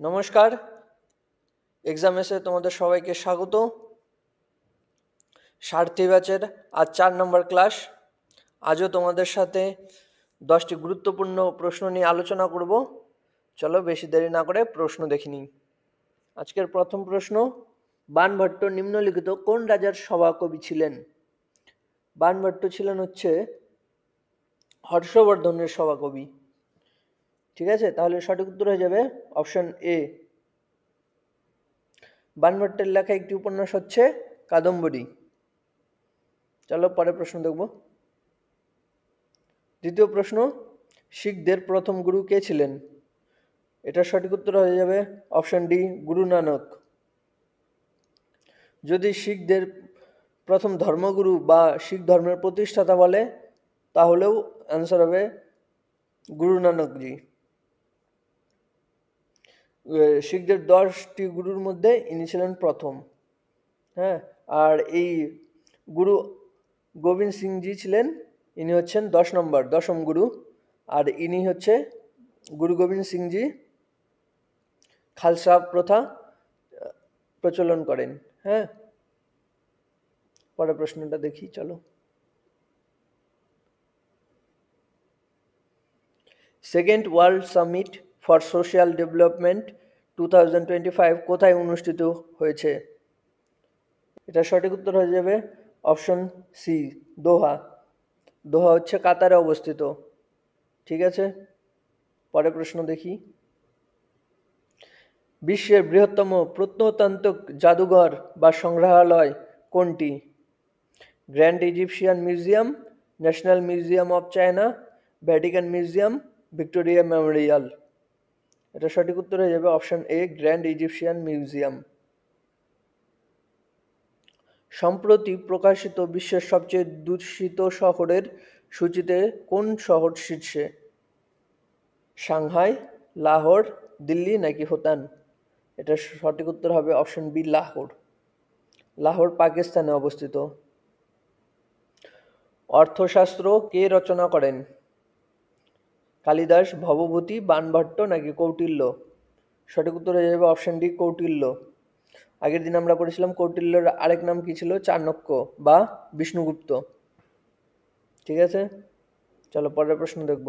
নমস্কার, এক্সামেসে তোমাদের সবাইকে স্বাগত। সারথি ব্যাচের আজ 4 নম্বর ক্লাস। আজও তোমাদের সাথে 10টি গুরুত্বপূর্ণ প্রশ্ন নিয়ে আলোচনা করব। চলো বেশি দেরি না করে প্রশ্ন দেখে নিই। আজকের প্রথম প্রশ্ন, বাণভট্ট নিম্নলিখিত কোন রাজার সভাকবি ছিলেন? বাণভট্ট ছিলেন হর্ষবর্ধনের সভাকবি। ঠিক আছে, তাহলে সঠিক উত্তর হয়ে যাবে অপশন এ। বাণভট্টের লেখা একটি উপন্যাস হচ্ছে কাদম্বরী। চলো পরের প্রশ্ন দেখব। দ্বিতীয় প্রশ্ন, শিখদের প্রথম গুরু কে ছিলেন? এটা সঠিক উত্তর হয়ে যাবে অপশন ডি, গুরু নানক। যদি শিখদের প্রথম ধর্মগুরু বা শিখ ধর্মের প্রতিষ্ঠাতা বলে তাহলেও অ্যান্সার হবে গুরু নানকজি। শিখদের 10টি গুরুর মধ্যে ইনি ছিলেন প্রথম। হ্যাঁ, আর এই গুরু গোবিন্দ সিংজি ছিলেন, ইনি হচ্ছেন 10ম গুরু। আর ইনি হচ্ছে গুরু গোবিন্দ সিংজি খালসা প্রথা প্রচলন করেন। হ্যাঁ, পরের প্রশ্নটা দেখি চলো। Second world summit for social development 2025 কোথায় অনুষ্ঠিত হয়েছে? এটা সঠিক উত্তর হয়ে যাবে অপশন সি, দোহা। দোহা হচ্ছে কাতারে অবস্থিত। ঠিক আছে, পরের প্রশ্ন দেখি। বিশ্বের বৃহত্তম প্রত্নতাত্ত্বিক জাদুঘর বা সংগ্রহালয় কোনটি? Grand Egyptian museum, national museum of China, Vatican museum, Victoria Memorial. এটা সঠিক উত্তর হয়ে যাবে option A, grand Egyptian museum. সম্প্রতি প্রকাশিত বিশ্বের সবচেয়ে দূষিত শহরের সূচিতে কোন শহর শীর্ষে? সাংহাই, লাহোর, দিল্লি নাকি হোতান? এটা সঠিক উত্তর হবে অপশন বি, লাহোর। লাহোর পাকিস্তানে অবস্থিত। অর্থশাস্ত্র কে রচনা করেন? কালিদাস, ভবভূতি, বাণভট্ট নাকি কৌটিল্য? সঠিক উত্তর হয়ে যাবে অপশন ডি, কৌটিল্য। আগের দিন আমরা পড়েছিলাম কৌটিল্যর আরেক নাম কি ছিল, চাণক্য বা বিষ্ণুগুপ্ত। ঠিক আছে, চলো পরের প্রশ্ন দেখব।